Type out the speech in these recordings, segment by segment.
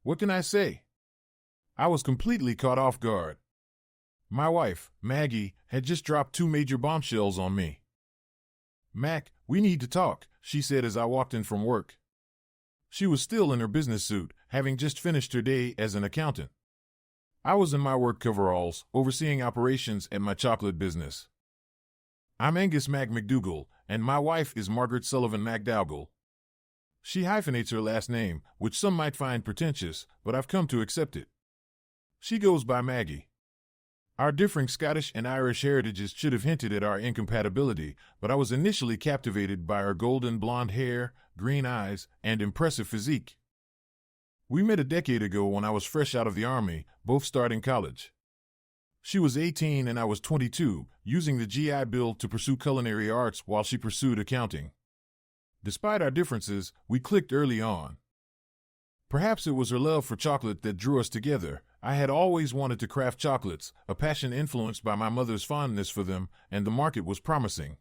What can I say? I was completely caught off guard. My wife, Maggie, had just dropped two major bombshells on me. "Mac, we need to talk," she said as I walked in from work. She was still in her business suit, having just finished her day as an accountant. I was in my work coveralls, overseeing operations at my chocolate business. I'm Angus Mac McDougall, and my wife is Margaret Sullivan MacDougall. She hyphenates her last name, which some might find pretentious, but I've come to accept it. She goes by Maggie. Our differing Scottish and Irish heritages should have hinted at our incompatibility, but I was initially captivated by her golden blonde hair, green eyes, and impressive physique. We met a decade ago when I was fresh out of the Army, both starting college. She was 18 and I was 22, using the GI Bill to pursue culinary arts while she pursued accounting. Despite our differences, we clicked early on. Perhaps it was her love for chocolate that drew us together. I had always wanted to craft chocolates, a passion influenced by my mother's fondness for them, and the market was promising.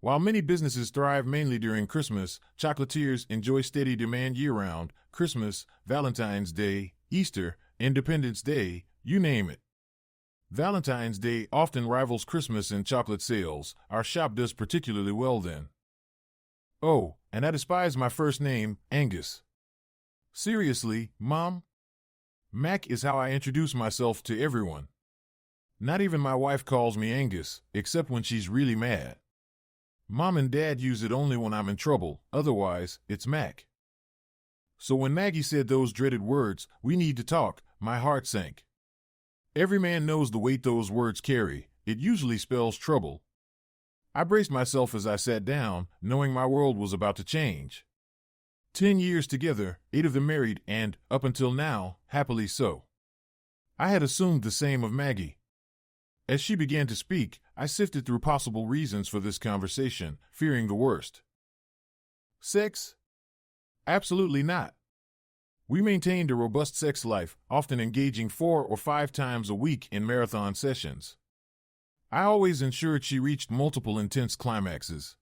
While many businesses thrive mainly during Christmas, chocolatiers enjoy steady demand year-round: Christmas, Valentine's Day, Easter, Independence Day, you name it. Valentine's Day often rivals Christmas in chocolate sales. Our shop does particularly well then. Oh, and I despise my first name, Angus. Seriously, Mom? Mac is how I introduce myself to everyone. Not even my wife calls me Angus, except when she's really mad. Mom and Dad use it only when I'm in trouble, otherwise, it's Mac. So when Maggie said those dreaded words, "We need to talk," my heart sank. Every man knows the weight those words carry. It usually spells trouble. I braced myself as I sat down, knowing my world was about to change. 10 years together, 8 of them married, and, up until now, happily so. I had assumed the same of Maggie. As she began to speak, I sifted through possible reasons for this conversation, fearing the worst. Sex? Absolutely not. We maintained a robust sex life, often engaging 4 or 5 times a week in marathon sessions. I always ensured she reached multiple intense climaxes.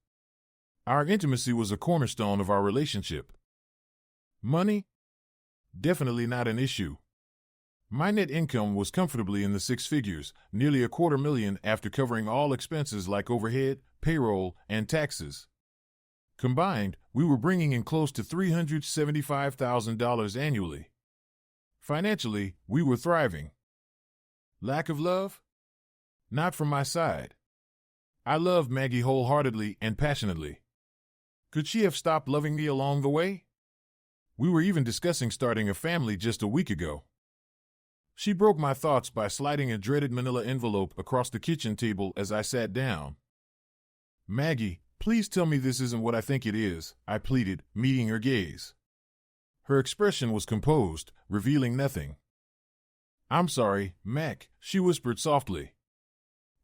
Our intimacy was a cornerstone of our relationship. Money? Definitely not an issue. My net income was comfortably in the 6 figures, nearly $250,000 after covering all expenses like overhead, payroll, and taxes. Combined, we were bringing in close to $375,000 annually. Financially, we were thriving. Lack of love? Not from my side. I loved Maggie wholeheartedly and passionately. Could she have stopped loving me along the way? We were even discussing starting a family just a week ago. She broke my thoughts by sliding a dreaded manila envelope across the kitchen table as I sat down. "Maggie, please tell me this isn't what I think it is," I pleaded, meeting her gaze. Her expression was composed, revealing nothing. "I'm sorry, Mac," she whispered softly.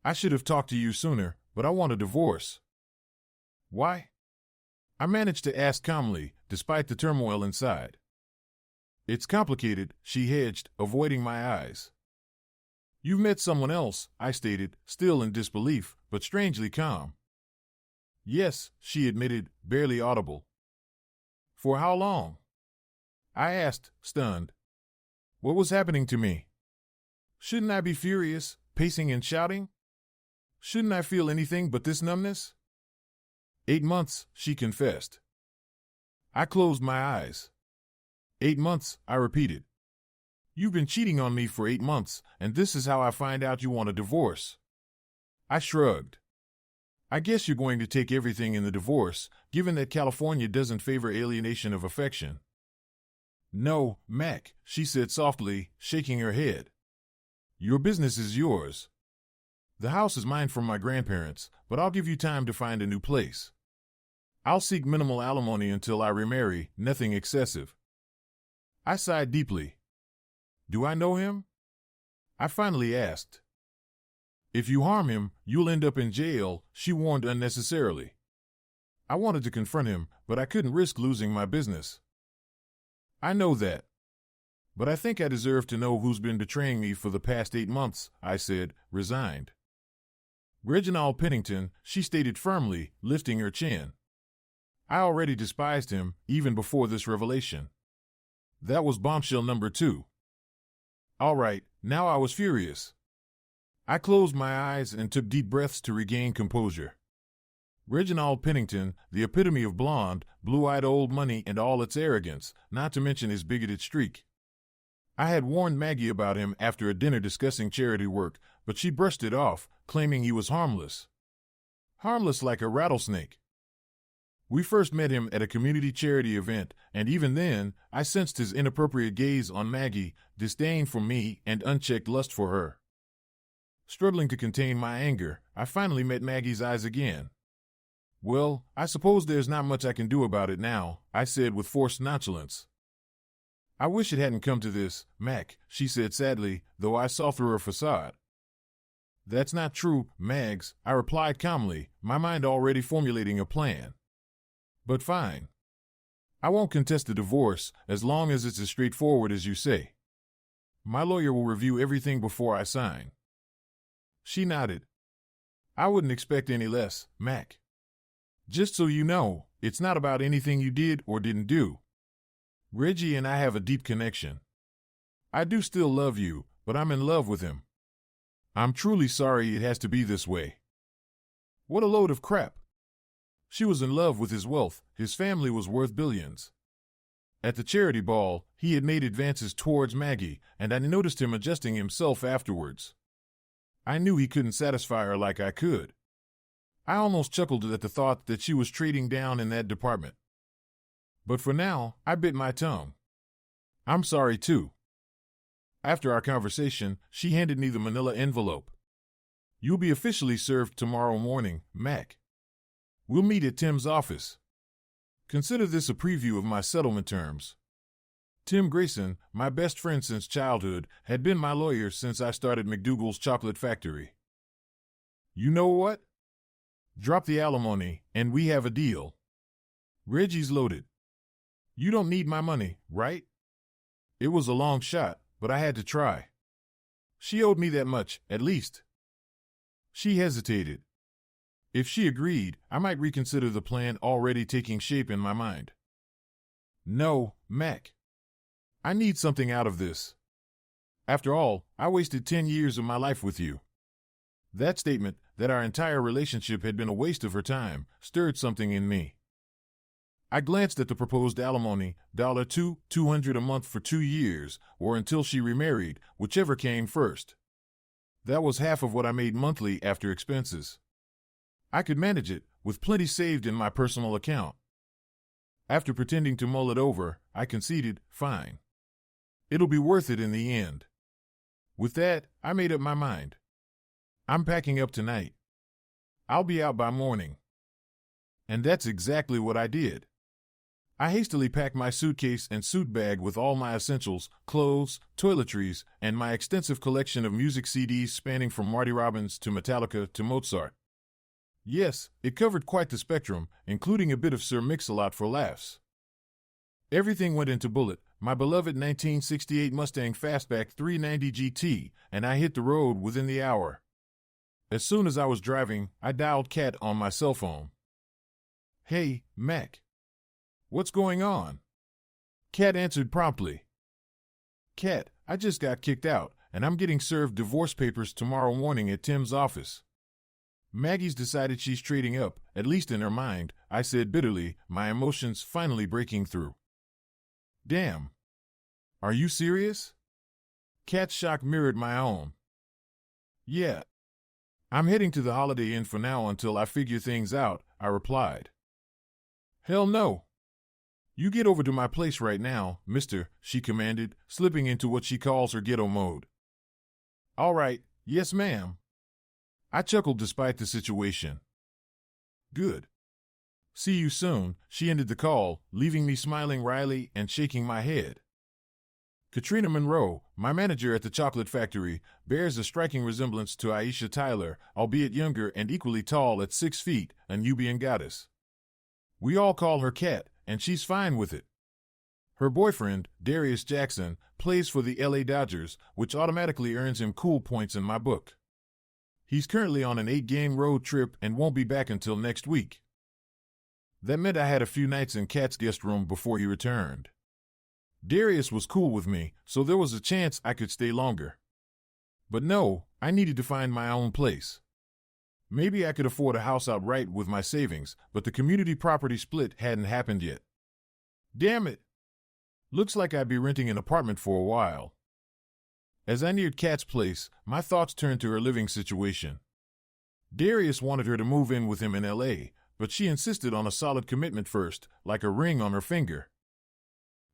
"I should have talked to you sooner, but I want a divorce." "Why?" I managed to ask calmly, despite the turmoil inside. "It's complicated," she hedged, avoiding my eyes. "You've met someone else," I stated, still in disbelief, but strangely calm. "Yes," she admitted, barely audible. "For how long?" I asked, stunned. What was happening to me? Shouldn't I be furious, pacing and shouting? Shouldn't I feel anything but this numbness? 8 months, she confessed. I closed my eyes. 8 months, I repeated. You've been cheating on me for 8 months, and this is how I find out you want a divorce. I shrugged. I guess you're going to take everything in the divorce, given that California doesn't favor alienation of affection. No, Mac, she said softly, shaking her head. Your business is yours. The house is mine from my grandparents, but I'll give you time to find a new place. I'll seek minimal alimony until I remarry, nothing excessive. I sighed deeply. Do I know him? I finally asked. If you harm him, you'll end up in jail, she warned unnecessarily. I wanted to confront him, but I couldn't risk losing my business. I know that. But I think I deserve to know who's been betraying me for the past 8 months, I said, resigned. Reginald Pennington, she stated firmly, lifting her chin. I already despised him, even before this revelation. That was bombshell number 2. All right, now I was furious. I closed my eyes and took deep breaths to regain composure. Reginald Pennington, the epitome of blonde, blue-eyed old money and all its arrogance, not to mention his bigoted streak. I had warned Maggie about him after a dinner discussing charity work, but she brushed it off, claiming he was harmless. Harmless like a rattlesnake. We first met him at a community charity event, and even then, I sensed his inappropriate gaze on Maggie, disdain for me, and unchecked lust for her. Struggling to contain my anger, I finally met Maggie's eyes again. Well, I suppose there's not much I can do about it now, I said with forced nonchalance. I wish it hadn't come to this, Mac, she said sadly, though I saw through her facade. That's not true, Mags, I replied calmly, my mind already formulating a plan. But fine. I won't contest the divorce, as long as it's as straightforward as you say. My lawyer will review everything before I sign. She nodded. I wouldn't expect any less, Mac. Just so you know, it's not about anything you did or didn't do. Reggie and I have a deep connection. I do still love you, but I'm in love with him. I'm truly sorry it has to be this way. What a load of crap. She was in love with his wealth, his family was worth billions. At the charity ball, he had made advances towards Maggie, and I noticed him adjusting himself afterwards. I knew he couldn't satisfy her like I could. I almost chuckled at the thought that she was trading down in that department. But for now, I bit my tongue. I'm sorry too. After our conversation, she handed me the manila envelope. You'll be officially served tomorrow morning, Mac. We'll meet at Tim's office. Consider this a preview of my settlement terms. Tim Grayson, my best friend since childhood, had been my lawyer since I started McDougal's Chocolate Factory. You know what? Drop the alimony, and we have a deal. Reggie's loaded. You don't need my money, right? It was a long shot, but I had to try. She owed me that much, at least. She hesitated. If she agreed, I might reconsider the plan already taking shape in my mind. No, Mac. I need something out of this. After all, I wasted 10 years of my life with you. That statement, that our entire relationship had been a waste of her time, stirred something in me. I glanced at the proposed alimony, $200 a month for 2 years, or until she remarried, whichever came first. That was half of what I made monthly after expenses. I could manage it, with plenty saved in my personal account. After pretending to mull it over, I conceded, fine. It'll be worth it in the end. With that, I made up my mind. I'm packing up tonight. I'll be out by morning. And that's exactly what I did. I hastily packed my suitcase and suit bag with all my essentials, clothes, toiletries, and my extensive collection of music CDs spanning from Marty Robbins to Metallica to Mozart. Yes, it covered quite the spectrum, including a bit of Sir Mix-a-Lot for laughs. Everything went into Bullet, my beloved 1968 Mustang Fastback 390 GT, and I hit the road within the hour. As soon as I was driving, I dialed Kat on my cell phone. Hey, Mac. What's going on? Kat answered promptly. Kat, I just got kicked out, and I'm getting served divorce papers tomorrow morning at Tim's office. Maggie's decided she's trading up, at least in her mind, I said bitterly, my emotions finally breaking through. Damn. Are you serious? Kat's shock mirrored my own. Yeah. I'm heading to the Holiday Inn for now until I figure things out, I replied. Hell no. You get over to my place right now, mister, she commanded, slipping into what she calls her ghetto mode. All right, yes ma'am. I chuckled despite the situation. Good. See you soon, she ended the call, leaving me smiling wryly and shaking my head. Katrina Monroe, my manager at the Chocolate Factory, bears a striking resemblance to Aisha Tyler, albeit younger and equally tall at 6 feet, a Nubian goddess. We all call her Kat, and she's fine with it. Her boyfriend, Darius Jackson, plays for the LA Dodgers, which automatically earns him cool points in my book. He's currently on an 8-game road trip and won't be back until next week. That meant I had a few nights in Kat's guest room before he returned. Darius was cool with me, so there was a chance I could stay longer. But no, I needed to find my own place. Maybe I could afford a house outright with my savings, but the community property split hadn't happened yet. Damn it! Looks like I'd be renting an apartment for a while. As I neared Kat's place, my thoughts turned to her living situation. Darius wanted her to move in with him in L.A., but she insisted on a solid commitment first, like a ring on her finger.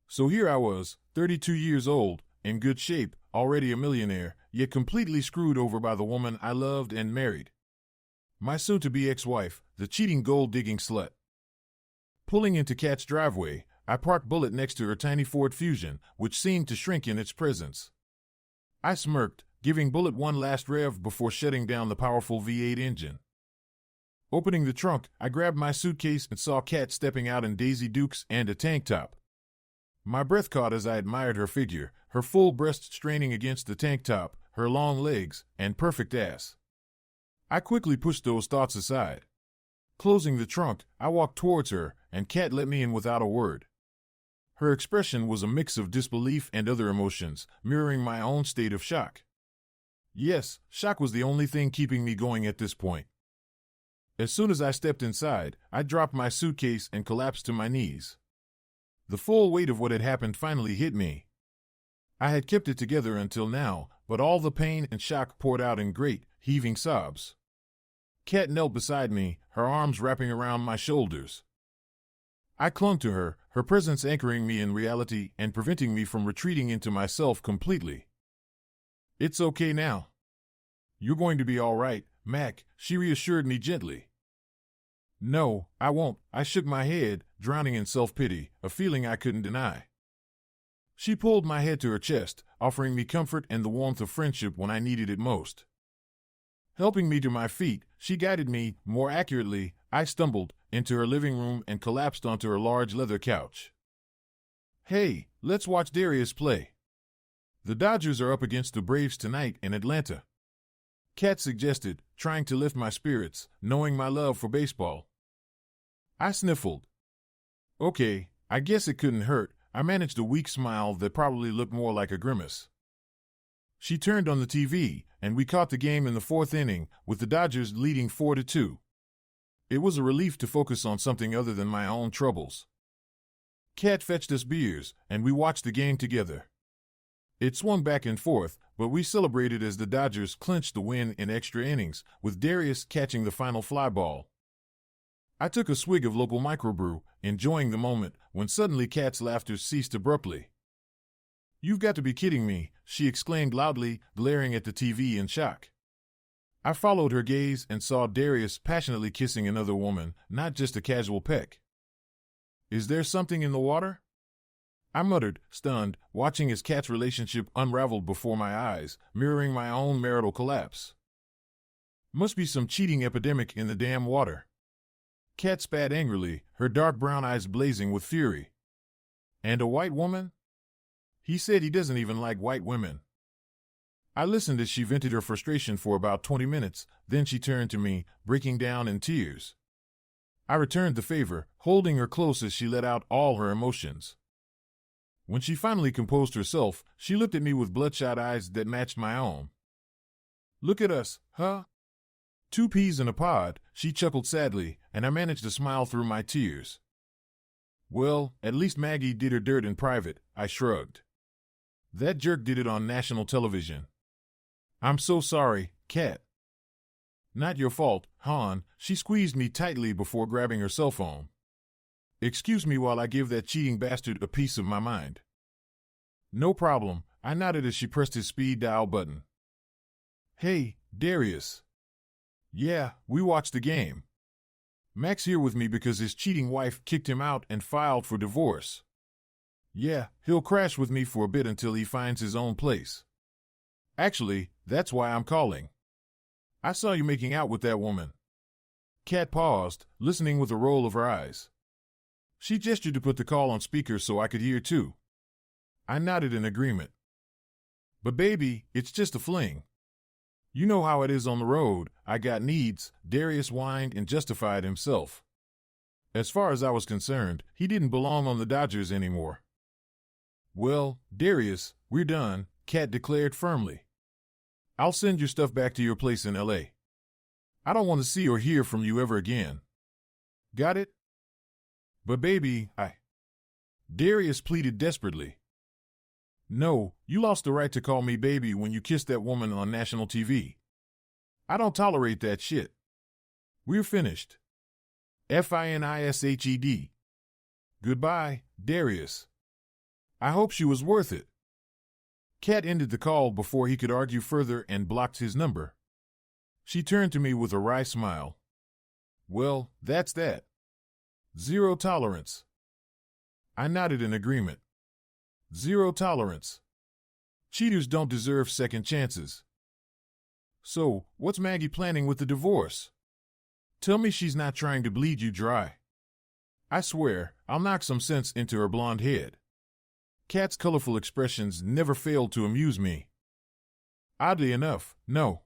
So here I was, 32 years old, in good shape, already a millionaire, yet completely screwed over by the woman I loved and married. My soon-to-be ex-wife, the cheating gold-digging slut. Pulling into Kat's driveway, I parked Bullet next to her tiny Ford Fusion, which seemed to shrink in its presence. I smirked, giving Bullet one last rev before shutting down the powerful V8 engine. Opening the trunk, I grabbed my suitcase and saw Kat stepping out in Daisy Dukes and a tank top. My breath caught as I admired her figure, her full breast straining against the tank top, her long legs, and perfect ass. I quickly pushed those thoughts aside. Closing the trunk, I walked towards her, and Kat let me in without a word. Her expression was a mix of disbelief and other emotions, mirroring my own state of shock. Yes, shock was the only thing keeping me going at this point. As soon as I stepped inside, I dropped my suitcase and collapsed to my knees. The full weight of what had happened finally hit me. I had kept it together until now, but all the pain and shock poured out in great, heaving sobs. Kat knelt beside me, her arms wrapping around my shoulders. I clung to her, her presence anchoring me in reality and preventing me from retreating into myself completely. "It's okay now. You're going to be all right, Mac," she reassured me gently. "No, I won't," I shook my head, drowning in self-pity, a feeling I couldn't deny. She pulled my head to her chest, offering me comfort and the warmth of friendship when I needed it most. Helping me to my feet, she guided me, more accurately, I stumbled, into her living room and collapsed onto her large leather couch. "Hey, let's watch Darius play. The Dodgers are up against the Braves tonight in Atlanta," Kat suggested, trying to lift my spirits, knowing my love for baseball. I sniffled. Okay, I guess it couldn't hurt. I managed a weak smile that probably looked more like a grimace. She turned on the TV, and we caught the game in the fourth inning, with the Dodgers leading 4-2. It was a relief to focus on something other than my own troubles. Kat fetched us beers, and we watched the game together. It swung back and forth, but we celebrated as the Dodgers clinched the win in extra innings, with Darius catching the final fly ball. I took a swig of local microbrew, enjoying the moment, when suddenly Kat's laughter ceased abruptly. "You've got to be kidding me," she exclaimed loudly, glaring at the TV in shock. I followed her gaze and saw Darius passionately kissing another woman, not just a casual peck. "Is there something in the water?" I muttered, stunned, watching as Kat's relationship unraveled before my eyes, mirroring my own marital collapse. "Must be some cheating epidemic in the damn water." Kat spat angrily, her dark brown eyes blazing with fury. "And a white woman? He said he doesn't even like white women." I listened as she vented her frustration for about 20 minutes, then she turned to me, breaking down in tears. I returned the favor, holding her close as she let out all her emotions. When she finally composed herself, she looked at me with bloodshot eyes that matched my own. "Look at us, huh? Two peas in a pod," she chuckled sadly, and I managed to smile through my tears. "Well, at least Maggie did her dirt in private," I shrugged. "That jerk did it on national television." "I'm so sorry, Kat." "Not your fault, hon," she squeezed me tightly before grabbing her cell phone. "Excuse me while I give that cheating bastard a piece of my mind." "No problem," I nodded as she pressed his speed dial button. "Hey, Darius." "Yeah, we watched the game. Mac's here with me because his cheating wife kicked him out and filed for divorce. Yeah, he'll crash with me for a bit until he finds his own place. Actually, that's why I'm calling. I saw you making out with that woman." Kat paused, listening with a roll of her eyes. She gestured to put the call on speaker so I could hear too. I nodded in agreement. "But baby, it's just a fling. You know how it is on the road. I got needs," Darius whined and justified himself. As far as I was concerned, he didn't belong on the Dodgers anymore. Well, Darius, we're done, Kat declared firmly. I'll send your stuff back to your place in L.A. I don't want to see or hear from you ever again. Got it? But baby, Darius pleaded desperately. No, you lost the right to call me baby when you kissed that woman on national TV. I don't tolerate that shit. We're finished. FINISHED. Goodbye, Darius. I hope she was worth it. Kat ended the call before he could argue further and blocked his number. She turned to me with a wry smile. Well, that's that. Zero tolerance. I nodded in agreement. Zero tolerance. Cheaters don't deserve second chances. So, what's Maggie planning with the divorce? Tell me she's not trying to bleed you dry. I swear, I'll knock some sense into her blonde head. Kat's colorful expressions never failed to amuse me. Oddly enough, no.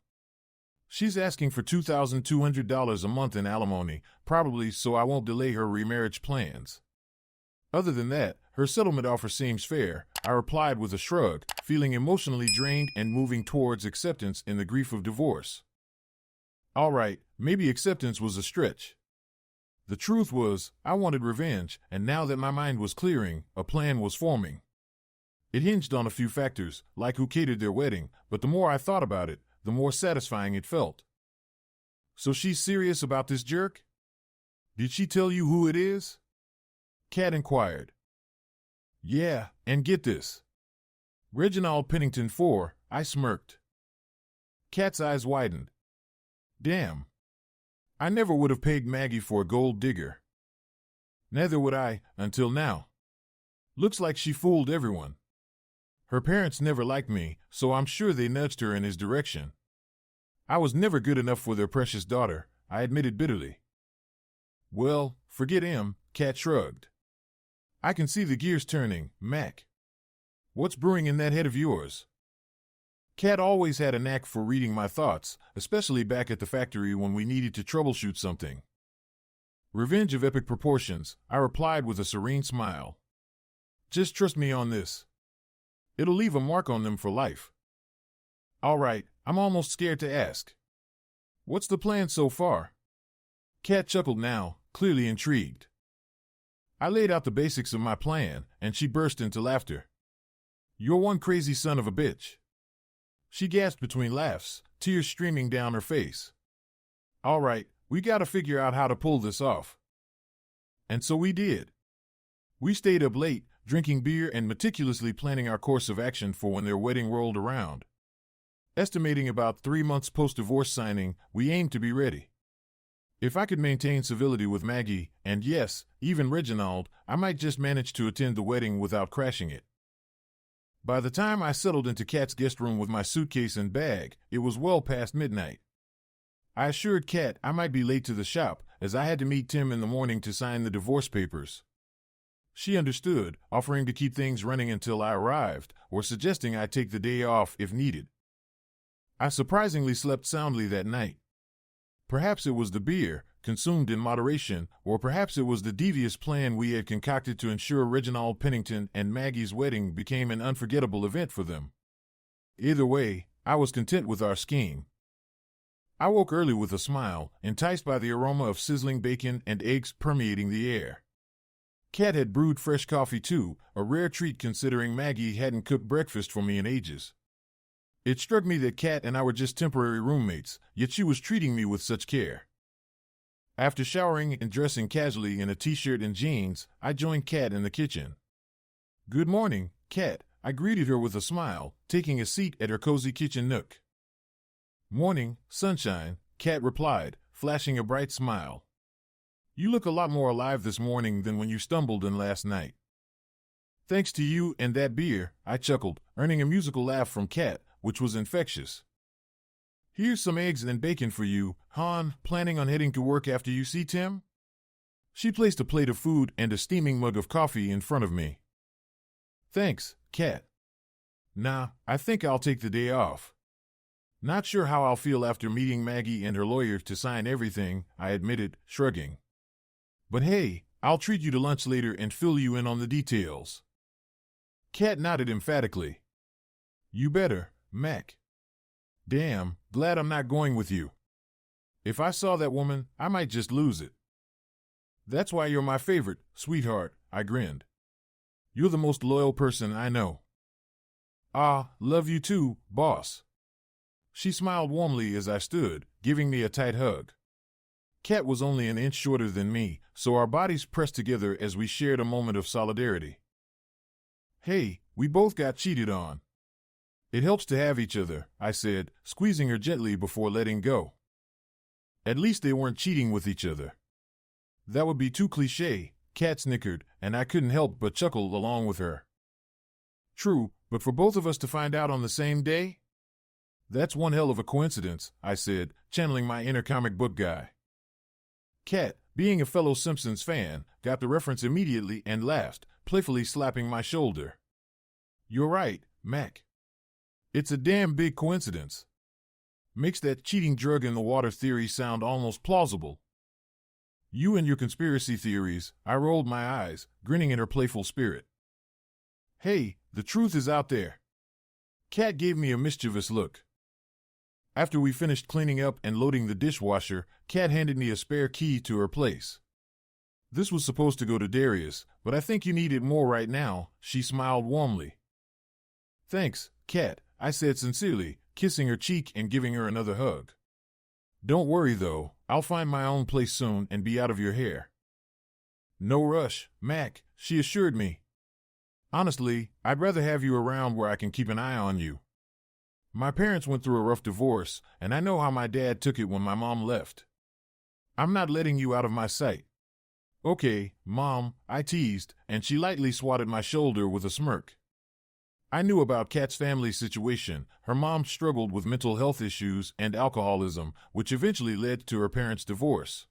She's asking for $2,200 a month in alimony, probably so I won't delay her remarriage plans. Other than that, her settlement offer seems fair, I replied with a shrug, feeling emotionally drained and moving towards acceptance in the grief of divorce. All right, maybe acceptance was a stretch. The truth was, I wanted revenge, and now that my mind was clearing, a plan was forming. It hinged on a few factors, like who catered their wedding, but the more I thought about it, the more satisfying it felt. So she's serious about this jerk? Did she tell you who it is? Kat inquired. Yeah, and get this. Reginald Pennington IV, I smirked. Kat's eyes widened. Damn. I never would have pegged Maggie for a gold digger. Neither would I, until now. Looks like she fooled everyone. Her parents never liked me, so I'm sure they nudged her in his direction. I was never good enough for their precious daughter, I admitted bitterly. Well, forget him, Kat shrugged. I can see the gears turning, Mac. What's brewing in that head of yours? Kat always had a knack for reading my thoughts, especially back at the factory when we needed to troubleshoot something. Revenge of epic proportions, I replied with a serene smile. Just trust me on this. It'll leave a mark on them for life. All right, I'm almost scared to ask. What's the plan so far? Kat chuckled now, clearly intrigued. I laid out the basics of my plan, and she burst into laughter. You're one crazy son of a bitch. She gasped between laughs, tears streaming down her face. All right, we gotta figure out how to pull this off. And so we did. We stayed up late, drinking beer and meticulously planning our course of action for when their wedding rolled around. Estimating about 3 months post-divorce signing, we aimed to be ready. If I could maintain civility with Maggie, and yes, even Reginald, I might just manage to attend the wedding without crashing it. By the time I settled into Kat's guest room with my suitcase and bag, it was well past midnight. I assured Kat I might be late to the shop, as I had to meet Tim in the morning to sign the divorce papers. She understood, offering to keep things running until I arrived, or suggesting I take the day off if needed. I surprisingly slept soundly that night. Perhaps it was the beer, consumed in moderation, or perhaps it was the devious plan we had concocted to ensure Reginald Pennington and Maggie's wedding became an unforgettable event for them. Either way, I was content with our scheme. I woke early with a smile, enticed by the aroma of sizzling bacon and eggs permeating the air. Kat had brewed fresh coffee too, a rare treat considering Maggie hadn't cooked breakfast for me in ages. It struck me that Kat and I were just temporary roommates, yet she was treating me with such care. After showering and dressing casually in a t-shirt and jeans, I joined Kat in the kitchen. Good morning, Kat, I greeted her with a smile, taking a seat at her cozy kitchen nook. Morning, sunshine, Kat replied, flashing a bright smile. You look a lot more alive this morning than when you stumbled in last night. Thanks to you and that beer, I chuckled, earning a musical laugh from Kat, which was infectious. Here's some eggs and bacon for you, hon, planning on heading to work after you see Tim? She placed a plate of food and a steaming mug of coffee in front of me. Thanks, Kat. Nah, I think I'll take the day off. Not sure how I'll feel after meeting Maggie and her lawyer to sign everything, I admitted, shrugging. But hey, I'll treat you to lunch later and fill you in on the details. Kat nodded emphatically. You better, Mac. Damn, glad I'm not going with you. If I saw that woman, I might just lose it. That's why you're my favorite, sweetheart, I grinned. You're the most loyal person I know. Ah, love you too, boss. She smiled warmly as I stood, giving me a tight hug. Kat was only an inch shorter than me, so our bodies pressed together as we shared a moment of solidarity. Hey, we both got cheated on. It helps to have each other, I said, squeezing her gently before letting go. At least they weren't cheating with each other. That would be too cliché, Kat snickered, and I couldn't help but chuckle along with her. True, but for both of us to find out on the same day? That's one hell of a coincidence, I said, channeling my inner comic book guy. Kat, being a fellow Simpsons fan, got the reference immediately and laughed, playfully slapping my shoulder. You're right, Mac. It's a damn big coincidence. Makes that cheating drug in the water theory sound almost plausible. You and your conspiracy theories, I rolled my eyes, grinning at her playful spirit. Hey, the truth is out there. Kat gave me a mischievous look. After we finished cleaning up and loading the dishwasher, Kat handed me a spare key to her place. This was supposed to go to Darius, but I think you need it more right now, she smiled warmly. Thanks, Kat, I said sincerely, kissing her cheek and giving her another hug. Don't worry though, I'll find my own place soon and be out of your hair. No rush, Mac, she assured me. Honestly, I'd rather have you around where I can keep an eye on you. My parents went through a rough divorce, and I know how my dad took it when my mom left. I'm not letting you out of my sight. Okay, Mom, I teased, and she lightly swatted my shoulder with a smirk. I knew about Kat's family situation. Her mom struggled with mental health issues and alcoholism, which eventually led to her parents' divorce.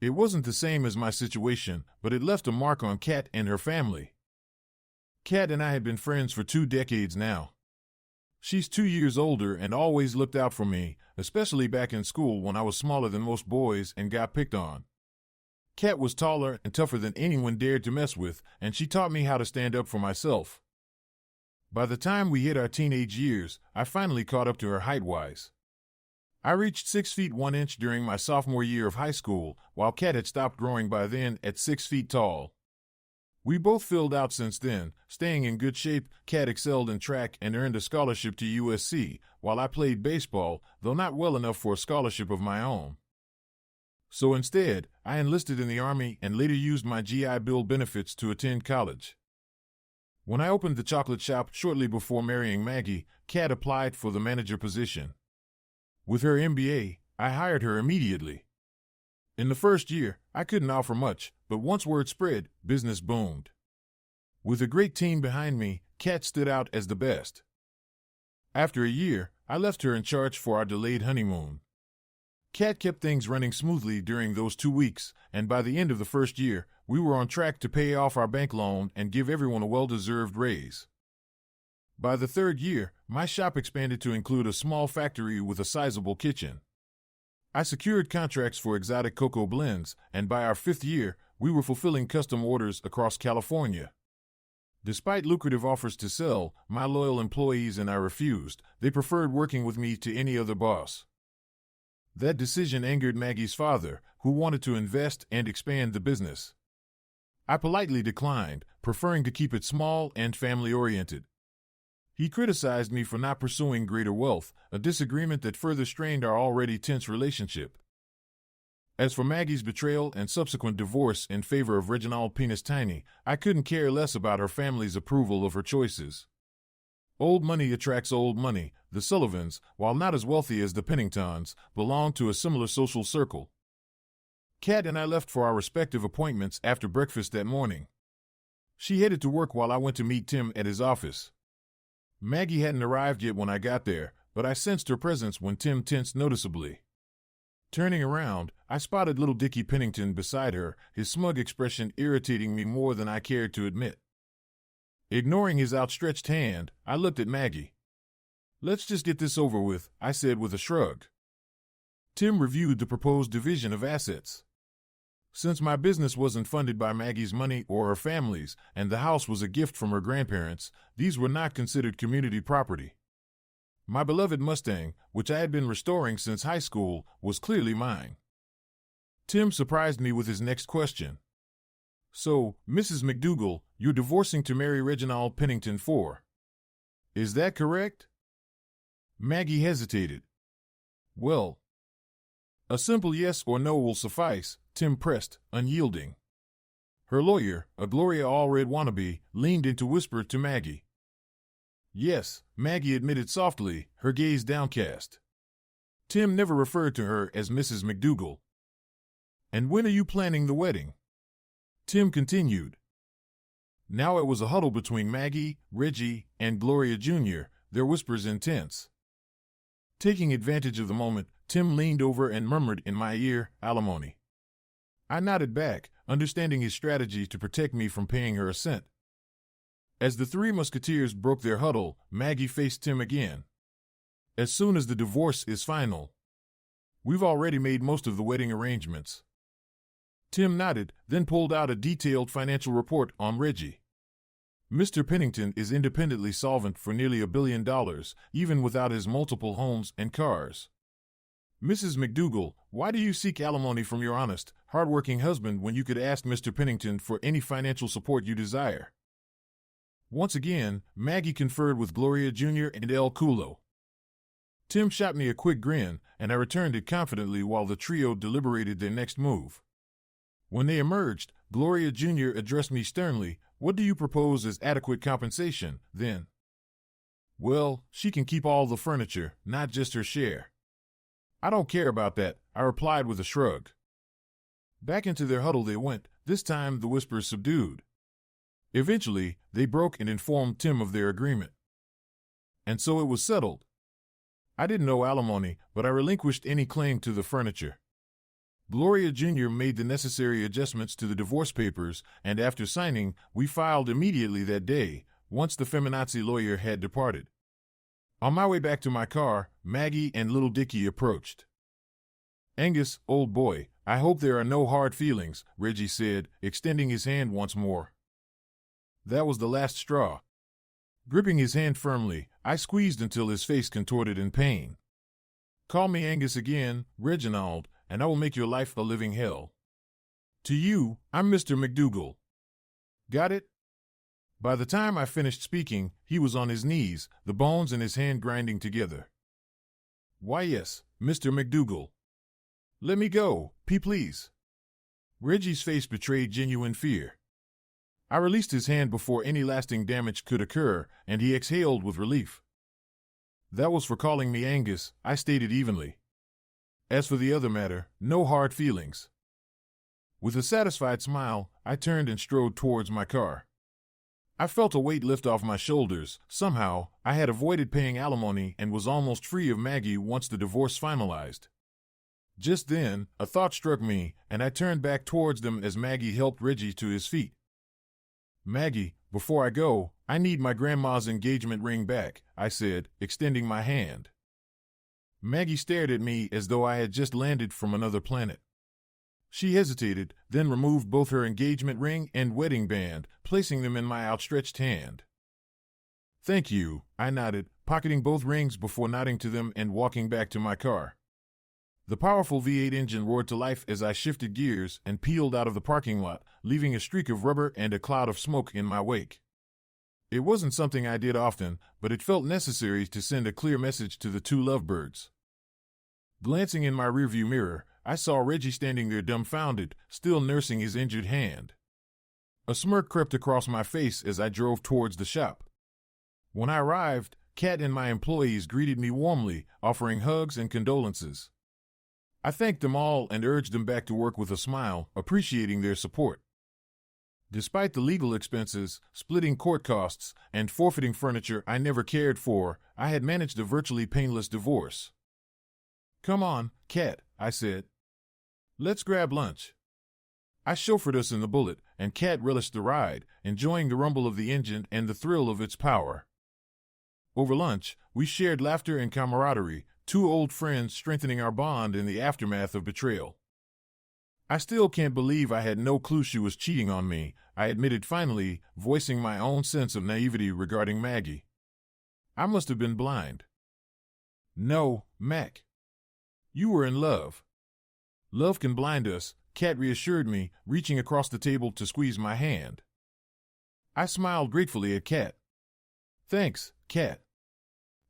It wasn't the same as my situation, but it left a mark on Kat and her family. Kat and I had been friends for 2 decades now. She's 2 years older and always looked out for me, especially back in school when I was smaller than most boys and got picked on. Kat was taller and tougher than anyone dared to mess with, and she taught me how to stand up for myself. By the time we hit our teenage years, I finally caught up to her height-wise. I reached 6 feet 1 inch during my sophomore year of high school, while Kat had stopped growing by then at 6 feet tall. We both filled out since then, staying in good shape. Kat excelled in track and earned a scholarship to USC, while I played baseball, though not well enough for a scholarship of my own. So instead, I enlisted in the Army and later used my GI Bill benefits to attend college. When I opened the chocolate shop shortly before marrying Maggie, Kat applied for the manager position. With her MBA, I hired her immediately. In the first year, I couldn't offer much, but once word spread, business boomed. With a great team behind me, Kat stood out as the best. After a year, I left her in charge for our delayed honeymoon. Kat kept things running smoothly during those 2 weeks, and by the end of the first year, we were on track to pay off our bank loan and give everyone a well-deserved raise. By the 3rd year, my shop expanded to include a small factory with a sizable kitchen. I secured contracts for exotic cocoa blends, and by our 5th year, we were fulfilling custom orders across California. Despite lucrative offers to sell, my loyal employees and I refused. They preferred working with me to any other boss. That decision angered Maggie's father, who wanted to invest and expand the business. I politely declined, preferring to keep it small and family-oriented. He criticized me for not pursuing greater wealth, a disagreement that further strained our already tense relationship. As for Maggie's betrayal and subsequent divorce in favor of Reginald Penis Tiny, I couldn't care less about her family's approval of her choices. Old money attracts old money. The Sullivans, while not as wealthy as the Penningtons, belonged to a similar social circle. Kat and I left for our respective appointments after breakfast that morning. She headed to work while I went to meet Tim at his office. Maggie hadn't arrived yet when I got there, but I sensed her presence when Tim tensed noticeably. Turning around, I spotted little Dickie Pennington beside her, his smug expression irritating me more than I cared to admit. Ignoring his outstretched hand, I looked at Maggie. "Let's just get this over with," I said with a shrug. Tim reviewed the proposed division of assets. Since my business wasn't funded by Maggie's money or her family's, and the house was a gift from her grandparents, these were not considered community property. My beloved Mustang, which I had been restoring since high school, was clearly mine. Tim surprised me with his next question. So, Mrs. McDougal, you're divorcing to marry Reginald Pennington IV. Is that correct? Maggie hesitated. Well, a simple yes or no will suffice, Tim pressed, unyielding. Her lawyer, a Gloria Allred wannabe, leaned in to whisper to Maggie. Yes, Maggie admitted softly, her gaze downcast. Tim never referred to her as Mrs. McDougal. And when are you planning the wedding? Tim continued. Now it was a huddle between Maggie, Reggie, and Gloria Jr., their whispers intense. Taking advantage of the moment, Tim leaned over and murmured in my ear, alimony. I nodded back, understanding his strategy to protect me from paying her a cent. As the three musketeers broke their huddle, Maggie faced Tim again. As soon as the divorce is final. We've already made most of the wedding arrangements. Tim nodded, then pulled out a detailed financial report on Reggie. Mr. Pennington is independently solvent for nearly $1 billion, even without his multiple homes and cars. Mrs. McDougal, why do you seek alimony from your honest, hard-working husband when you could ask Mr. Pennington for any financial support you desire? Once again, Maggie conferred with Gloria Jr. and El Culo. Tim shot me a quick grin, and I returned it confidently while the trio deliberated their next move. When they emerged, Gloria Jr. addressed me sternly. What do you propose as adequate compensation, then? Well, she can keep all the furniture, not just her share. I don't care about that, I replied with a shrug. Back into their huddle they went, this time the whispers subdued. Eventually, they broke and informed Tim of their agreement. And so it was settled. I didn't owe alimony, but I relinquished any claim to the furniture. Gloria Jr. made the necessary adjustments to the divorce papers, and after signing, we filed immediately that day, once the feminazi lawyer had departed. On my way back to my car, Maggie and little Dickie approached. Angus, old boy, I hope there are no hard feelings, Reggie said, extending his hand once more. That was the last straw. Gripping his hand firmly, I squeezed until his face contorted in pain. Call me Angus again, Reginald, and I will make your life a living hell. To you, I'm Mr. McDougal. Got it? By the time I finished speaking, he was on his knees, the bones in his hand grinding together. Why yes, Mr. McDougal. Let me go, please. Reggie's face betrayed genuine fear. I released his hand before any lasting damage could occur, and he exhaled with relief. That was for calling me Angus, I stated evenly. As for the other matter, no hard feelings. With a satisfied smile, I turned and strode towards my car. I felt a weight lift off my shoulders. Somehow, I had avoided paying alimony and was almost free of Maggie once the divorce finalized. Just then, a thought struck me, and I turned back towards them as Maggie helped Reggie to his feet. Maggie, before I go, I need my grandma's engagement ring back, I said, extending my hand. Maggie stared at me as though I had just landed from another planet. She hesitated, then removed both her engagement ring and wedding band, placing them in my outstretched hand. Thank you, I nodded, pocketing both rings before nodding to them and walking back to my car. The powerful V8 engine roared to life as I shifted gears and peeled out of the parking lot, leaving a streak of rubber and a cloud of smoke in my wake. It wasn't something I did often, but it felt necessary to send a clear message to the two lovebirds. Glancing in my rearview mirror, I saw Reggie standing there dumbfounded, still nursing his injured hand. A smirk crept across my face as I drove towards the shop. When I arrived, Kat and my employees greeted me warmly, offering hugs and condolences. I thanked them all and urged them back to work with a smile, appreciating their support. Despite the legal expenses, splitting court costs, and forfeiting furniture I never cared for, I had managed a virtually painless divorce. Come on, Kat, I said. Let's grab lunch. I chauffeured us in the Bullet, and Kat relished the ride, enjoying the rumble of the engine and the thrill of its power. Over lunch, we shared laughter and camaraderie, two old friends strengthening our bond in the aftermath of betrayal. I still can't believe I had no clue she was cheating on me, I admitted finally, voicing my own sense of naivety regarding Maggie. I must have been blind. No, Mac. You were in love. Love can blind us, Kat reassured me, reaching across the table to squeeze my hand. I smiled gratefully at Kat. Thanks, Kat.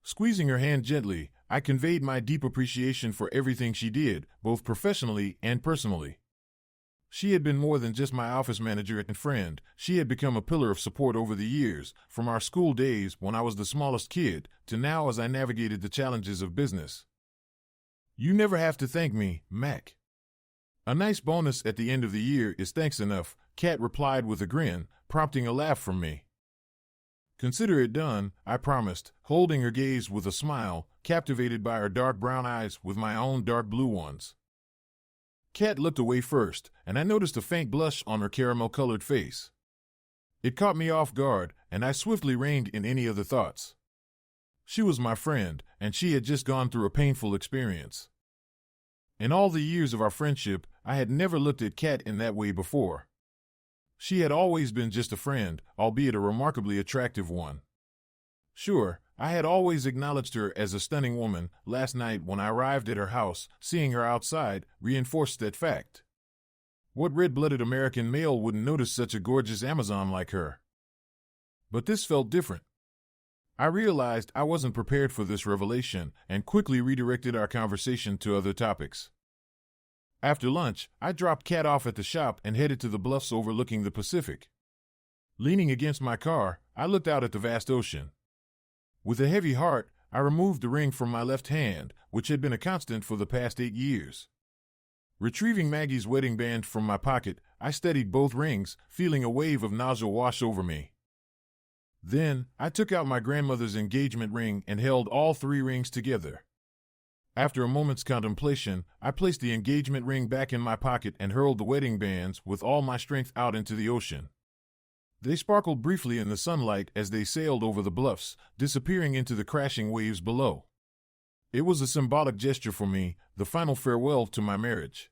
Squeezing her hand gently, I conveyed my deep appreciation for everything she did, both professionally and personally. She had been more than just my office manager and friend. She had become a pillar of support over the years, from our school days when I was the smallest kid, to now as I navigated the challenges of business. You never have to thank me, Mac. A nice bonus at the end of the year is thanks enough, Kat replied with a grin, prompting a laugh from me. Consider it done, I promised, holding her gaze with a smile, captivated by her dark brown eyes with my own dark blue ones. Kat looked away first, and I noticed a faint blush on her caramel-colored face. It caught me off guard, and I swiftly reined in any other thoughts. She was my friend, and she had just gone through a painful experience. In all the years of our friendship, I had never looked at Kat in that way before. She had always been just a friend, albeit a remarkably attractive one. Sure, I had always acknowledged her as a stunning woman. Last night when I arrived at her house, seeing her outside reinforced that fact. What red-blooded American male wouldn't notice such a gorgeous Amazon like her? But this felt different. I realized I wasn't prepared for this revelation and quickly redirected our conversation to other topics. After lunch, I dropped Kat off at the shop and headed to the bluffs overlooking the Pacific. Leaning against my car, I looked out at the vast ocean. With a heavy heart, I removed the ring from my left hand, which had been a constant for the past 8 years. Retrieving Maggie's wedding band from my pocket, I steadied both rings, feeling a wave of nausea wash over me. Then, I took out my grandmother's engagement ring and held all 3 rings together. After a moment's contemplation, I placed the engagement ring back in my pocket and hurled the wedding bands with all my strength out into the ocean. They sparkled briefly in the sunlight as they sailed over the bluffs, disappearing into the crashing waves below. It was a symbolic gesture for me, the final farewell to my marriage.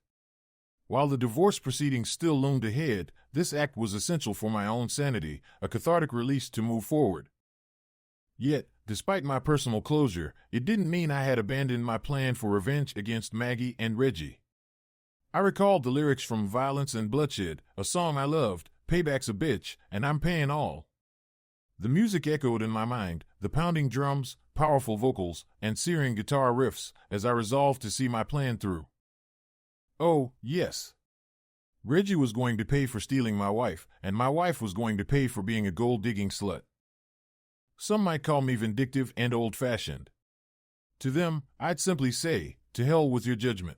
While the divorce proceedings still loomed ahead, this act was essential for my own sanity, a cathartic release to move forward. Yet, despite my personal closure, it didn't mean I had abandoned my plan for revenge against Maggie and Reggie. I recalled the lyrics from Violence and Bloodshed, a song I loved, Payback's a bitch, and I'm paying all. The music echoed in my mind, the pounding drums, powerful vocals, and searing guitar riffs, as I resolved to see my plan through. Oh, yes. Reggie was going to pay for stealing my wife, and my wife was going to pay for being a gold-digging slut. Some might call me vindictive and old-fashioned. To them, I'd simply say, to hell with your judgment.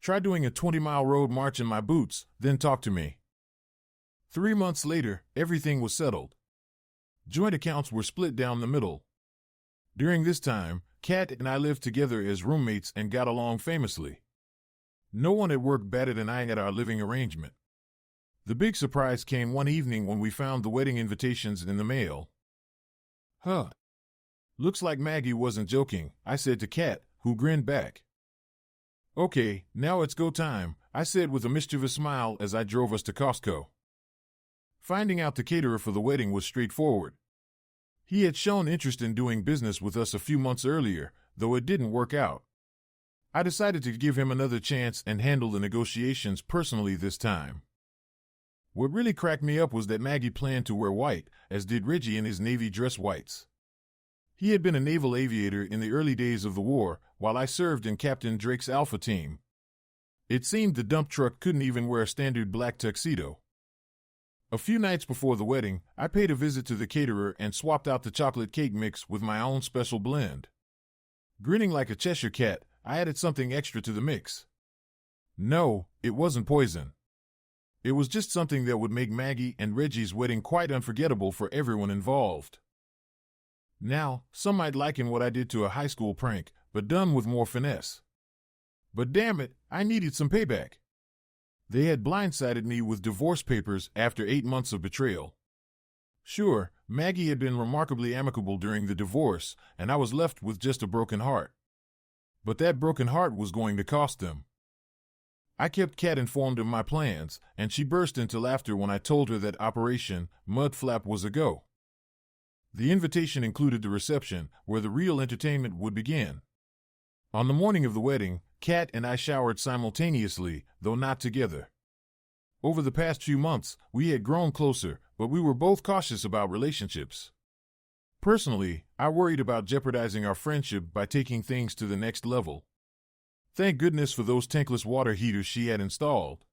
Try doing a 20-mile road march in my boots, then talk to me. 3 months later, everything was settled. Joint accounts were split down the middle. During this time, Kat and I lived together as roommates and got along famously. No one at work batted an eye at our living arrangement. The big surprise came one evening when we found the wedding invitations in the mail. Huh. Looks like Maggie wasn't joking, I said to Kat, who grinned back. Okay, now it's go time, I said with a mischievous smile as I drove us to Costco. Finding out the caterer for the wedding was straightforward. He had shown interest in doing business with us a few months earlier, though it didn't work out. I decided to give him another chance and handle the negotiations personally this time. What really cracked me up was that Maggie planned to wear white, as did Reggie in his Navy dress whites. He had been a naval aviator in the early days of the war, while I served in Captain Drake's Alpha team. It seemed the dump truck couldn't even wear a standard black tuxedo. A few nights before the wedding, I paid a visit to the caterer and swapped out the chocolate cake mix with my own special blend. Grinning like a Cheshire cat, I added something extra to the mix. No, it wasn't poison. It was just something that would make Maggie and Reggie's wedding quite unforgettable for everyone involved. Now, some might liken what I did to a high school prank, but done with more finesse. But damn it, I needed some payback. They had blindsided me with divorce papers after 8 months of betrayal. Sure, Maggie had been remarkably amicable during the divorce, and I was left with just a broken heart. But that broken heart was going to cost them. I kept Kat informed of my plans, and she burst into laughter when I told her that Operation Mudflap was a go. The invitation included the reception, where the real entertainment would begin. On the morning of the wedding, Kat and I showered simultaneously, though not together. Over the past few months, we had grown closer, but we were both cautious about relationships. Personally, I worried about jeopardizing our friendship by taking things to the next level. Thank goodness for those tankless water heaters she had installed.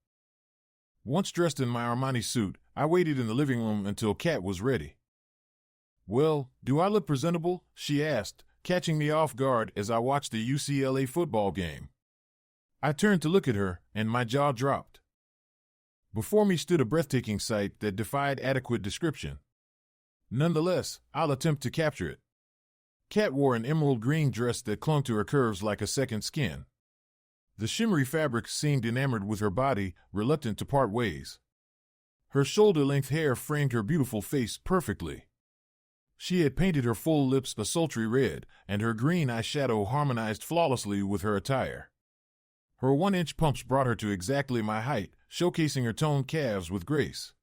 Once dressed in my Armani suit, I waited in the living room until Kat was ready. "Well, do I look presentable?" she asked, catching me off guard as I watched the UCLA football game. I turned to look at her, and my jaw dropped. Before me stood a breathtaking sight that defied adequate description. Nonetheless, I'll attempt to capture it. Kat wore an emerald green dress that clung to her curves like a second skin. The shimmery fabric seemed enamored with her body, reluctant to part ways. Her shoulder-length hair framed her beautiful face perfectly. She had painted her full lips a sultry red, and her green eyeshadow harmonized flawlessly with her attire. Her 1-inch pumps brought her to exactly my height, showcasing her toned calves with grace.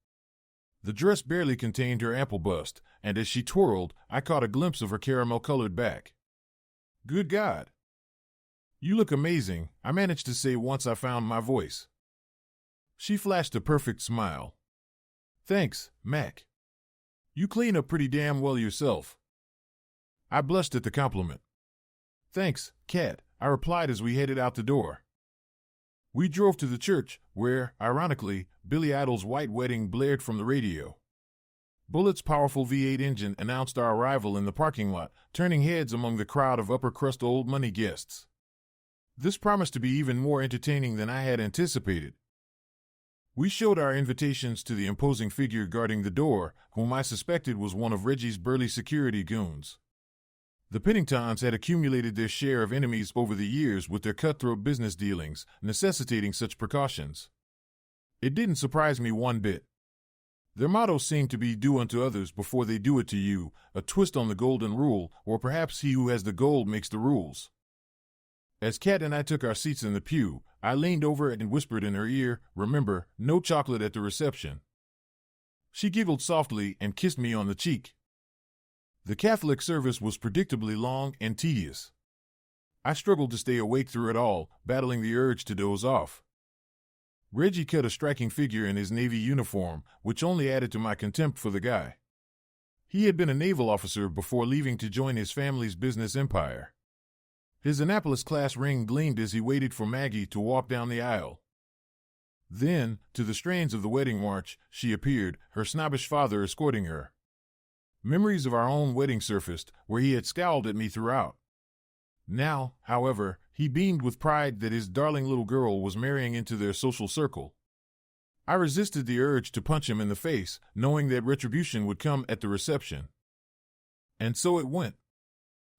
The dress barely contained her ample bust, and as she twirled, I caught a glimpse of her caramel-colored back. "Good God! You look amazing," I managed to say once I found my voice. She flashed a perfect smile. "Thanks, Mac. You clean up pretty damn well yourself." I blushed at the compliment. "Thanks, Kat," I replied as we headed out the door. We drove to the church, where, ironically, Billy Idol's White Wedding blared from the radio. Bullett's powerful V8 engine announced our arrival in the parking lot, turning heads among the crowd of upper-crust old money guests. This promised to be even more entertaining than I had anticipated. We showed our invitations to the imposing figure guarding the door, whom I suspected was one of Reggie's burly security goons. The Penningtons had accumulated their share of enemies over the years with their cutthroat business dealings, necessitating such precautions. It didn't surprise me one bit. Their motto seemed to be "do unto others before they do it to you," a twist on the golden rule, or perhaps he who has the gold makes the rules. As Kat and I took our seats in the pew, I leaned over and whispered in her ear, "Remember, no chocolate at the reception." She giggled softly and kissed me on the cheek. The Catholic service was predictably long and tedious. I struggled to stay awake through it all, battling the urge to doze off. Reggie cut a striking figure in his Navy uniform, which only added to my contempt for the guy. He had been a naval officer before leaving to join his family's business empire. His Annapolis-class ring gleamed as he waited for Maggie to walk down the aisle. Then, to the strains of the wedding march, she appeared, her snobbish father escorting her. Memories of our own wedding surfaced, where he had scowled at me throughout. Now, however, he beamed with pride that his darling little girl was marrying into their social circle. I resisted the urge to punch him in the face, knowing that retribution would come at the reception. And so it went.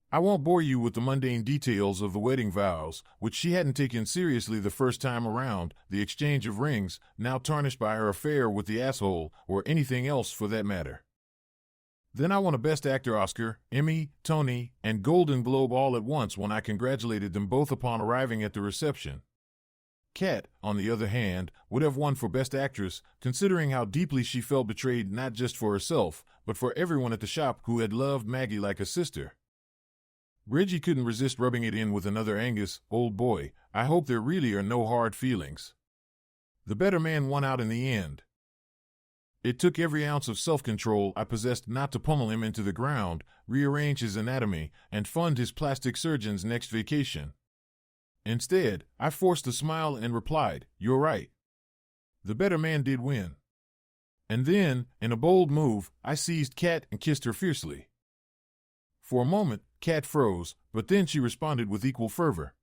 I won't bore you with the mundane details of the wedding vows, which she hadn't taken seriously the first time around, the exchange of rings, now tarnished by her affair with the asshole, or anything else for that matter. Then I won a Best Actor Oscar, Emmy, Tony, and Golden Globe all at once when I congratulated them both upon arriving at the reception. Kat, on the other hand, would have won for Best Actress, considering how deeply she felt betrayed not just for herself, but for everyone at the shop who had loved Maggie like a sister. Reggie couldn't resist rubbing it in with another Angus, "Old boy, I hope there really are no hard feelings." The better man won out in the end. It took every ounce of self-control I possessed not to pummel him into the ground, rearrange his anatomy, and fund his plastic surgeon's next vacation. Instead, I forced a smile and replied, "You're right. The better man did win." And then, in a bold move, I seized Kat and kissed her fiercely. For a moment, Kat froze, but then she responded with equal fervor.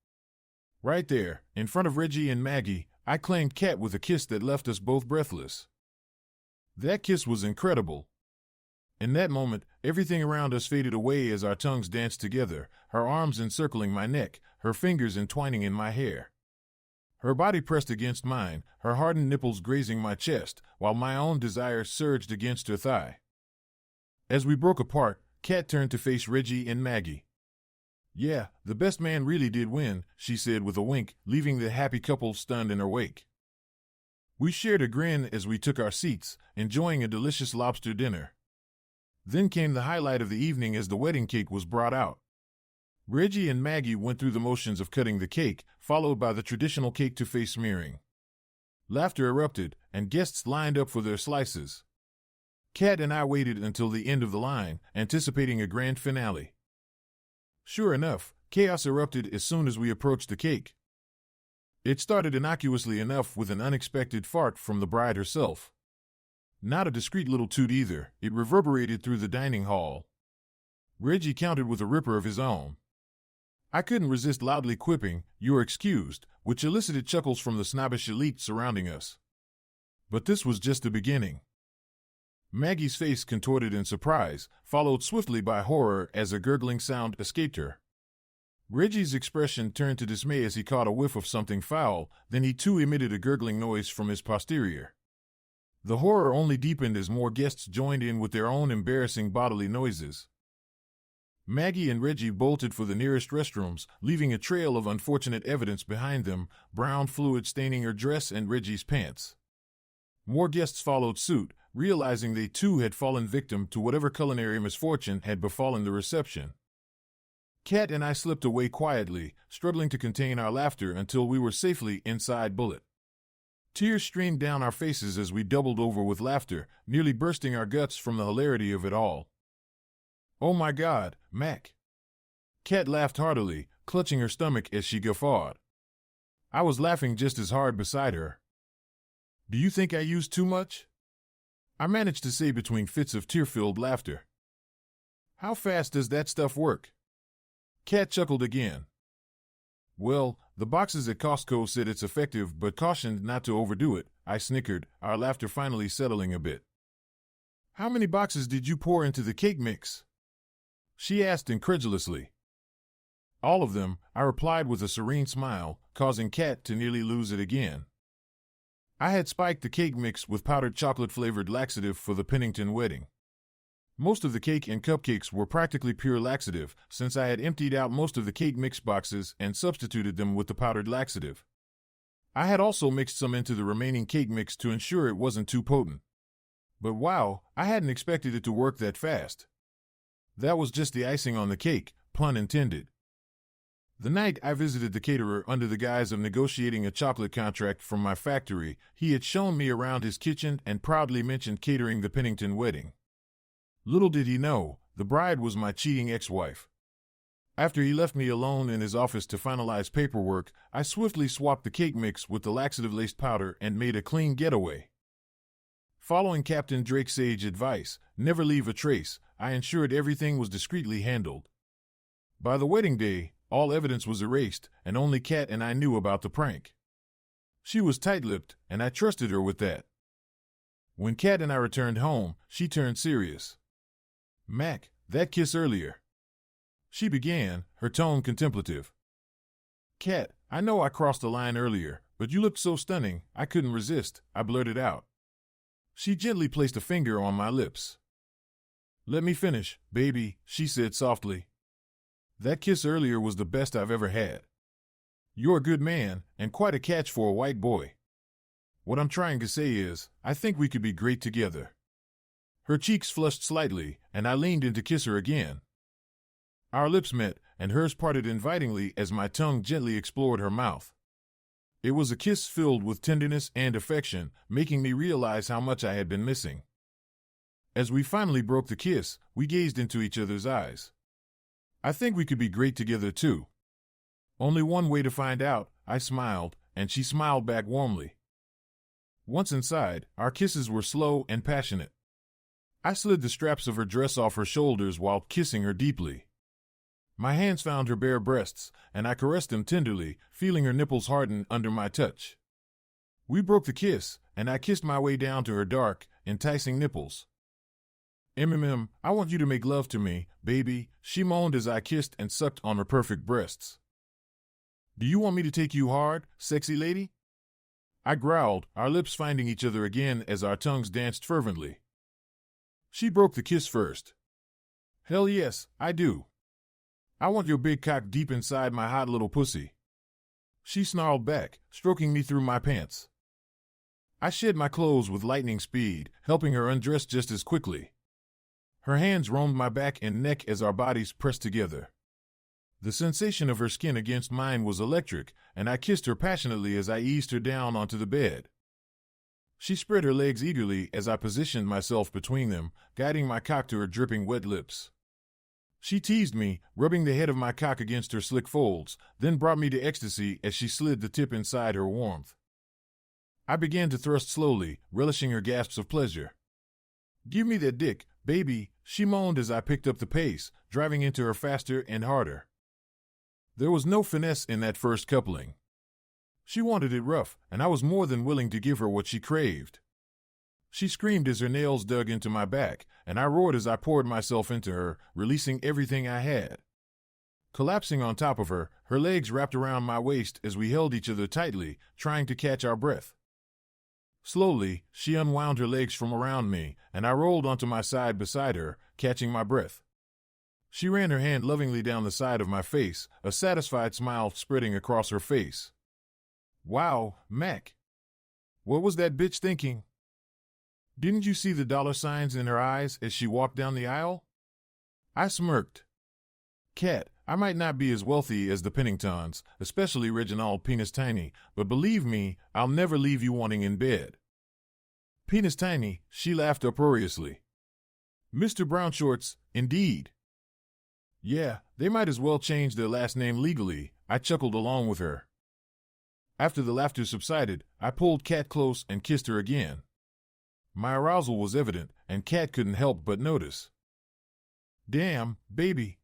Right there, in front of Reggie and Maggie, I claimed Kat with a kiss that left us both breathless. That kiss was incredible. In that moment, everything around us faded away as our tongues danced together, her arms encircling my neck, her fingers entwining in my hair. Her body pressed against mine, her hardened nipples grazing my chest, while my own desire surged against her thigh. As we broke apart, Kat turned to face Reggie and Maggie. Yeah, the best man really did win, she said with a wink, leaving the happy couple stunned in her wake. We shared a grin as we took our seats, enjoying a delicious lobster dinner. Then came the highlight of the evening as the wedding cake was brought out. Reggie and Maggie went through the motions of cutting the cake, followed by the traditional cake-to-face smearing. Laughter erupted, and guests lined up for their slices. Kat and I waited until the end of the line, anticipating a grand finale. Sure enough, chaos erupted as soon as we approached the cake. It started innocuously enough with an unexpected fart from the bride herself. Not a discreet little toot either, it reverberated through the dining hall. Reggie countered with a ripper of his own. I couldn't resist loudly quipping, "You're excused," which elicited chuckles from the snobbish elite surrounding us. But this was just the beginning. Maggie's face contorted in surprise, followed swiftly by horror as a gurgling sound escaped her. Reggie's expression turned to dismay as he caught a whiff of something foul, then he too emitted a gurgling noise from his posterior. The horror only deepened as more guests joined in with their own embarrassing bodily noises. Maggie and Reggie bolted for the nearest restrooms, leaving a trail of unfortunate evidence behind them, brown fluid staining her dress and Reggie's pants. More guests followed suit, realizing they too had fallen victim to whatever culinary misfortune had befallen the reception. Kat and I slipped away quietly, struggling to contain our laughter until we were safely inside Bullet. Tears streamed down our faces as we doubled over with laughter, nearly bursting our guts from the hilarity of it all. "Oh my God, Mac!" Kat laughed heartily, clutching her stomach as she guffawed. I was laughing just as hard beside her. "Do you think I used too much?" I managed to say between fits of tear-filled laughter. "How fast does that stuff work?" Kat chuckled again. "Well, the boxes at Costco said it's effective but cautioned not to overdo it," I snickered, our laughter finally settling a bit. "How many boxes did you pour into the cake mix?" she asked incredulously. "All of them," I replied with a serene smile, causing Kat to nearly lose it again. I had spiked the cake mix with powdered chocolate-flavored laxative for the Pennington wedding. Most of the cake and cupcakes were practically pure laxative, since I had emptied out most of the cake mix boxes and substituted them with the powdered laxative. I had also mixed some into the remaining cake mix to ensure it wasn't too potent. But wow, I hadn't expected it to work that fast. That was just the icing on the cake, pun intended. The night I visited the caterer under the guise of negotiating a chocolate contract from my factory, he had shown me around his kitchen and proudly mentioned catering the Pennington wedding. Little did he know, the bride was my cheating ex-wife. After he left me alone in his office to finalize paperwork, I swiftly swapped the cake mix with the laxative-laced powder and made a clean getaway. Following Captain Drake's sage advice, never leave a trace, I ensured everything was discreetly handled. By the wedding day, all evidence was erased, and only Kat and I knew about the prank. She was tight-lipped, and I trusted her with that. When Kat and I returned home, she turned serious. "Mac, that kiss earlier," she began, her tone contemplative. "Kat, I know I crossed the line earlier, but you looked so stunning, I couldn't resist," I blurted out. She gently placed a finger on my lips. "Let me finish, baby," she said softly. "That kiss earlier was the best I've ever had. You're a good man, and quite a catch for a white boy. What I'm trying to say is, I think we could be great together." Her cheeks flushed slightly, and I leaned in to kiss her again. Our lips met, and hers parted invitingly as my tongue gently explored her mouth. It was a kiss filled with tenderness and affection, making me realize how much I had been missing. As we finally broke the kiss, we gazed into each other's eyes. "I think we could be great together, too." "Only one way to find out," I smiled, and she smiled back warmly. Once inside, our kisses were slow and passionate. I slid the straps of her dress off her shoulders while kissing her deeply. My hands found her bare breasts, and I caressed them tenderly, feeling her nipples harden under my touch. We broke the kiss, and I kissed my way down to her dark, enticing nipples. I want you to make love to me, baby," she moaned as I kissed and sucked on her perfect breasts. "Do you want me to take you hard, sexy lady?" I growled, our lips finding each other again as our tongues danced fervently. She broke the kiss first. "Hell yes, I do." I want your big cock deep inside my hot little pussy. She snarled back, stroking me through my pants. I shed my clothes with lightning speed, helping her undress just as quickly. Her hands roamed my back and neck as our bodies pressed together. The sensation of her skin against mine was electric, and I kissed her passionately as I eased her down onto the bed. She spread her legs eagerly as I positioned myself between them, guiding my cock to her dripping wet lips. She teased me, rubbing the head of my cock against her slick folds, then brought me to ecstasy as she slid the tip inside her warmth. I began to thrust slowly, relishing her gasps of pleasure. "Give me that dick, baby," she moaned as I picked up the pace, driving into her faster and harder. There was no finesse in that first coupling. She wanted it rough, and I was more than willing to give her what she craved. She screamed as her nails dug into my back, and I roared as I poured myself into her, releasing everything I had. Collapsing on top of her, her legs wrapped around my waist as we held each other tightly, trying to catch our breath. Slowly, she unwound her legs from around me, and I rolled onto my side beside her, catching my breath. She ran her hand lovingly down the side of my face, a satisfied smile spreading across her face. "Wow, Mac. What was that bitch thinking? Didn't you see the dollar signs in her eyes as she walked down the aisle?" I smirked. "Cat, I might not be as wealthy as the Penningtons, especially Reginald Penis Tiny, but believe me, I'll never leave you wanting in bed." "Penis Tiny," she laughed uproariously. "Mr. Brownshorts, indeed." "Yeah, they might as well change their last name legally," I chuckled along with her. After the laughter subsided, I pulled Kat close and kissed her again. My arousal was evident, and Kat couldn't help but notice. "Damn, baby.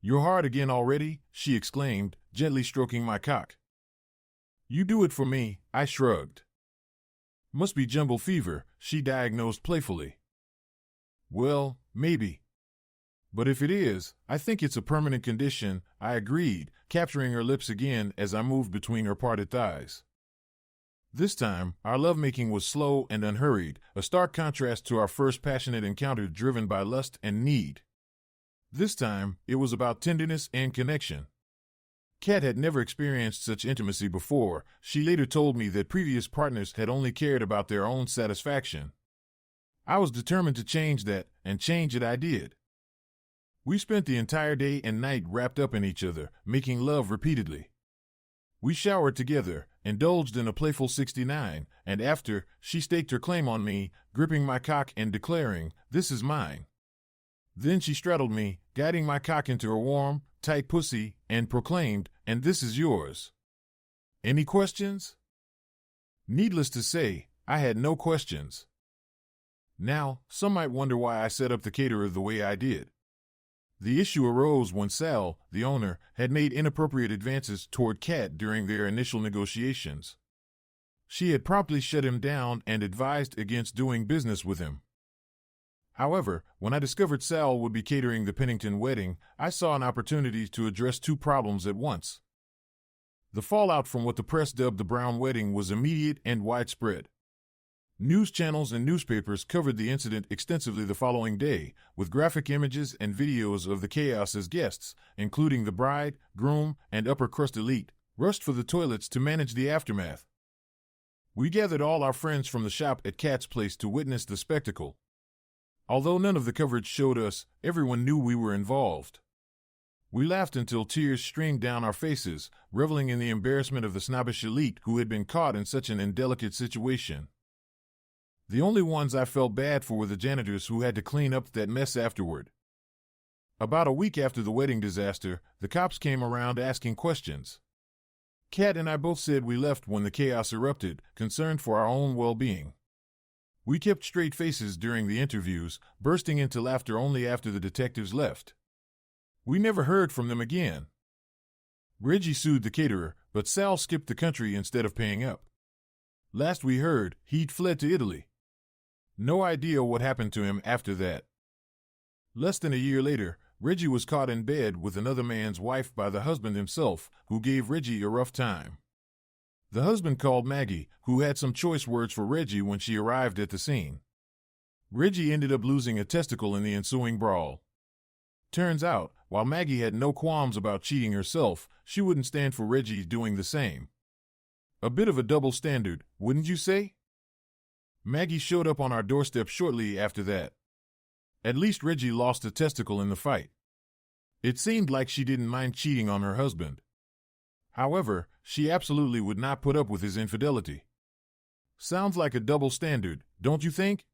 You're hard again already," she exclaimed, gently stroking my cock. "You do it for me," I shrugged. "Must be jumble fever," she diagnosed playfully. "Well, maybe. But if it is, I think it's a permanent condition," I agreed, capturing her lips again as I moved between her parted thighs. This time, our lovemaking was slow and unhurried, a stark contrast to our first passionate encounter driven by lust and need. This time, it was about tenderness and connection. Kat had never experienced such intimacy before. She later told me that previous partners had only cared about their own satisfaction. I was determined to change that, and change it I did. We spent the entire day and night wrapped up in each other, making love repeatedly. We showered together, indulged in a playful 69, and after, she staked her claim on me, gripping my cock and declaring, "This is mine." Then she straddled me, guiding my cock into her warm, tight pussy, and proclaimed, "And this is yours." Any questions? Needless to say, I had no questions. Now, some might wonder why I set up the caterer the way I did. The issue arose when Sal, the owner, had made inappropriate advances toward Kat during their initial negotiations. She had promptly shut him down and advised against doing business with him. However, when I discovered Sal would be catering the Pennington wedding, I saw an opportunity to address two problems at once. The fallout from what the press dubbed the Brown wedding was immediate and widespread. News channels and newspapers covered the incident extensively the following day, with graphic images and videos of the chaos as guests, including the bride, groom, and upper-crust elite, rushed for the toilets to manage the aftermath. We gathered all our friends from the shop at Kat's place to witness the spectacle. Although none of the coverage showed us, everyone knew we were involved. We laughed until tears streamed down our faces, reveling in the embarrassment of the snobbish elite who had been caught in such an indelicate situation. The only ones I felt bad for were the janitors who had to clean up that mess afterward. About a week after the wedding disaster, the cops came around asking questions. Kat and I both said we left when the chaos erupted, concerned for our own well-being. We kept straight faces during the interviews, bursting into laughter only after the detectives left. We never heard from them again. Reggie sued the caterer, but Sal skipped the country instead of paying up. Last we heard, he'd fled to Italy. No idea what happened to him after that. Less than a year later, Reggie was caught in bed with another man's wife by the husband himself, who gave Reggie a rough time. The husband called Maggie, who had some choice words for Reggie when she arrived at the scene. Reggie ended up losing a testicle in the ensuing brawl. Turns out, while Maggie had no qualms about cheating herself, she wouldn't stand for Reggie doing the same. A bit of a double standard, wouldn't you say? Maggie showed up on our doorstep shortly after that. At least Reggie lost a testicle in the fight. It seemed like she didn't mind cheating on her husband. However, she absolutely would not put up with his infidelity. Sounds like a double standard, don't you think?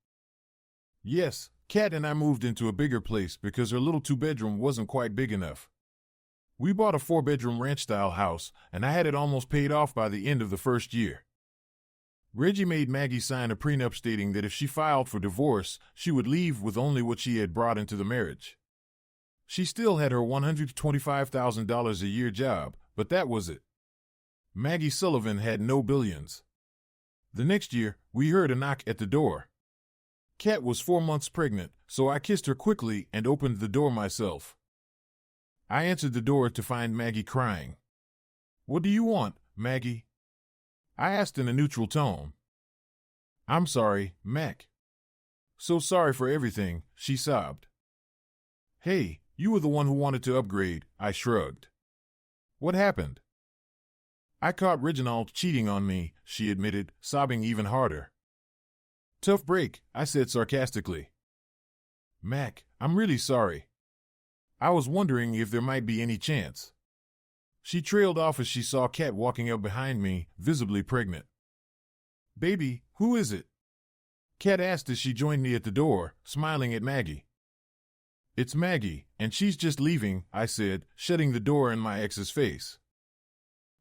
Yes, Kat and I moved into a bigger place because her little two-bedroom wasn't quite big enough. We bought a 4-bedroom ranch-style house, and I had it almost paid off by the end of the first year. Reggie made Maggie sign a prenup stating that if she filed for divorce, she would leave with only what she had brought into the marriage. She still had her $125,000 a year job, but that was it. Maggie Sullivan had no billions. The next year, we heard a knock at the door. Kat was 4 months pregnant, so I kissed her quickly and opened the door myself. I answered the door to find Maggie crying. "What do you want, Maggie?" I asked in a neutral tone. "I'm sorry, Mac." "So sorry for everything," she sobbed. "Hey, you were the one who wanted to upgrade," I shrugged. "What happened?" "I caught Reginald cheating on me," she admitted, sobbing even harder. "Tough break," I said sarcastically. "Mac, I'm really sorry. I was wondering if there might be any chance." She trailed off as she saw Kat walking up behind me, visibly pregnant. "Baby, who is it?" Kat asked as she joined me at the door, smiling at Maggie. "It's Maggie, and she's just leaving," I said, shutting the door in my ex's face.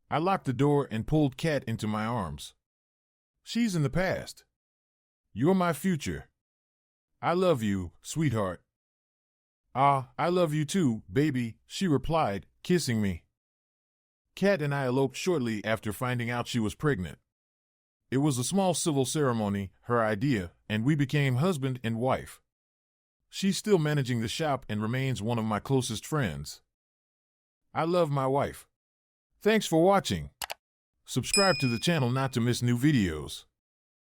I locked the door and pulled Kat into my arms. "She's in the past. You're my future. I love you, sweetheart." "Ah, I love you too, baby," she replied, kissing me. Kat and I eloped shortly after finding out she was pregnant. It was a small civil ceremony, her idea, and we became husband and wife. She's still managing the shop and remains one of my closest friends. I love my wife. Thanks for watching. Subscribe to the channel not to miss new videos.